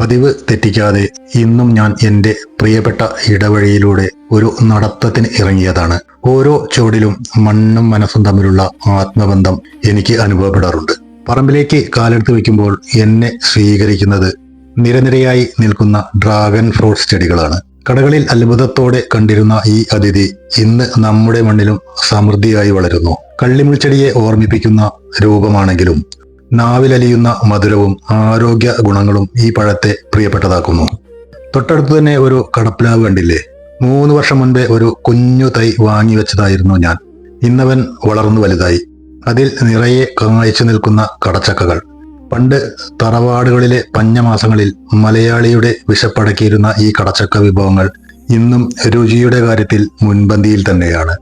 പതിവ് തെറ്റിക്കാതെ ഇന്നും ഞാൻ എൻ്റെ പ്രിയപ്പെട്ട ഇടവഴിയിലൂടെ ഒരു നടത്തത്തിന് ഇറങ്ങിയതാണ്. ഓരോ ചുവടിലും മണ്ണും മനസ്സും തമ്മിലുള്ള ആത്മബന്ധം എനിക്ക് അനുഭവപ്പെടാറുണ്ട്. പറമ്പിലേക്ക് കാലെടുത്ത് വയ്ക്കുമ്പോൾ എന്നെ സ്വീകരിക്കുന്നത് നിരനിരയായി നിൽക്കുന്ന ഡ്രാഗൺ ഫ്രൂട്ട്സ് ചെടികളാണ്. കടകളിൽ അത്ഭുതത്തോടെ കണ്ടിരുന്ന ഈ അതിഥി ഇന്ന് നമ്മുടെ മണ്ണിലും സമൃദ്ധിയായി വളരുന്നു. കള്ളിമുൾച്ചെടിയെ ഓർമ്മിപ്പിക്കുന്ന രൂപമാണെങ്കിലും നാവിലലിയുന്ന മധുരവും ആരോഗ്യ ഗുണങ്ങളും ഈ പഴത്തെ പ്രിയപ്പെട്ടതാക്കുന്നു. തൊട്ടടുത്ത് തന്നെ ഒരു കടപ്ലാവ് കണ്ടില്ലേ? 3 വർഷം മുൻപേ ഒരു കുഞ്ഞു തൈ വാങ്ങി വെച്ചതായിരുന്നു ഞാൻ. ഇന്നവൻ വളർന്നു വലുതായി. അതിൽ നിറയെ കായ്ച്ചു നിൽക്കുന്ന കടച്ചക്കകൾ. പണ്ട് തറവാടുകളിലെ പഞ്ഞമാസങ്ങളിൽ മലയാളിയുടെ വിശപ്പടക്കിയിരുന്ന ഈ കടച്ചക്ക വിഭവങ്ങൾ ഇന്നും രുചിയുടെ കാര്യത്തിൽ മുൻപന്തിയിൽ തന്നെയാണ്.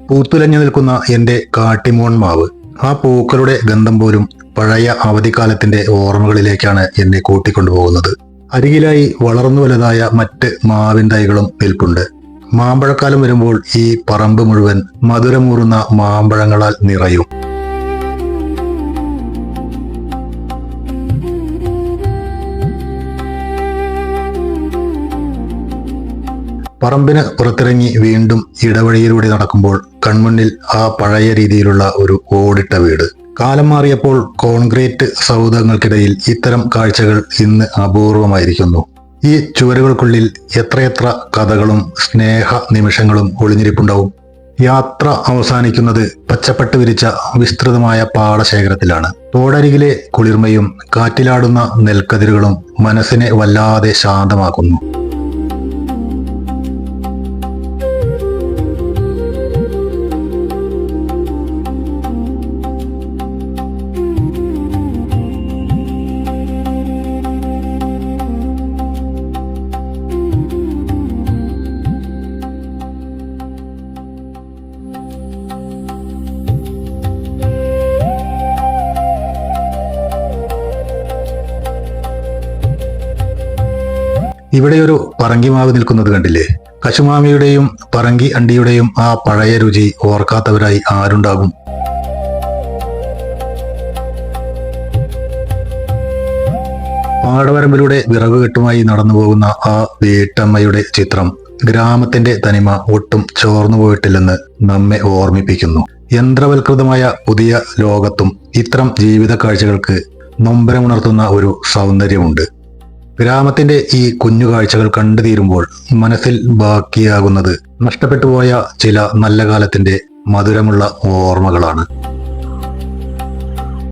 പൂത്തുലഞ്ഞു നിൽക്കുന്ന എൻ്റെ കാട്ടിമോൺ മാവ്. ആ പൂക്കളുടെ ഗന്ധം പോലും പഴയ അവധിക്കാലത്തിന്റെ ഓർമ്മകളിലേക്കാണ് എന്നെ കൂട്ടിക്കൊണ്ടുപോകുന്നത്. അരികിലായി വളർന്നു വലുതായ മറ്റ് മാവിൻ തൈകളും നിൽപ്പുണ്ട്. മാമ്പഴക്കാലം വരുമ്പോൾ ഈ പറമ്പ് മുഴുവൻ മധുരമൂറുന്ന മാമ്പഴങ്ങളാൽ നിറയും. പറമ്പിന് പുറത്തിറങ്ങി വീണ്ടും ഇടവഴിയിലൂടെ നടക്കുമ്പോൾ കൺമുന്നിൽ ആ പഴയ രീതിയിലുള്ള ഒരു ഓടിട്ട വീട്. കാലം മാറിയപ്പോൾ കോൺക്രീറ്റ് സൗധങ്ങൾക്കിടയിൽ ഇത്തരം കാഴ്ചകൾ ഇന്ന് അപൂർവമായിരിക്കുന്നു. ഈ ചുവരുകൾക്കുള്ളിൽ എത്രയെത്ര കഥകളും സ്നേഹ നിമിഷങ്ങളും ഒളിഞ്ഞിരിപ്പുണ്ടാവും. യാത്ര അവസാനിക്കുന്നത് പച്ചപ്പട്ട് വിരിച്ച വിസ്തൃതമായ പാടശേഖരത്തിലാണ്. തോടരികിലെ കുളിർമയും കാറ്റിലാടുന്ന നെൽക്കതിരുകളും മനസ്സിനെ വല്ലാതെ ശാന്തമാക്കുന്നു. ഇവിടെയൊരു പറങ്കിമാവ് നിൽക്കുന്നത് കണ്ടില്ലേ? കശുമാമിയുടെയും പറങ്കി അണ്ടിയുടെയും ആ പഴയ രുചി ഓർക്കാത്തവരായി ആരുണ്ടാകും? പാടവരമ്പിലൂടെ വിറക് കെട്ടുമായി നടന്നു പോകുന്ന ആ വീട്ടമ്മയുടെ ചിത്രം ഗ്രാമത്തിന്റെ തനിമ ഒട്ടും ചോർന്നു പോയിട്ടില്ലെന്ന് നമ്മെ ഓർമ്മിപ്പിക്കുന്നു. യന്ത്രവൽകൃതമായ പുതിയ ലോകത്തും ഇത്തരം ജീവിത കാഴ്ചകൾക്ക് നൊമ്പരമുണർത്തുന്ന ഒരു സൗന്ദര്യമുണ്ട്. ഗ്രാമത്തിന്റെ ഈ കുഞ്ഞു കാഴ്ചകൾ കണ്ടു തീരുമ്പോൾ മനസ്സിൽ ബാക്കിയാകുന്നത് നഷ്ടപ്പെട്ടുപോയ ചില നല്ല കാലത്തിന്റെ മധുരമുള്ള ഓർമ്മകളാണ്.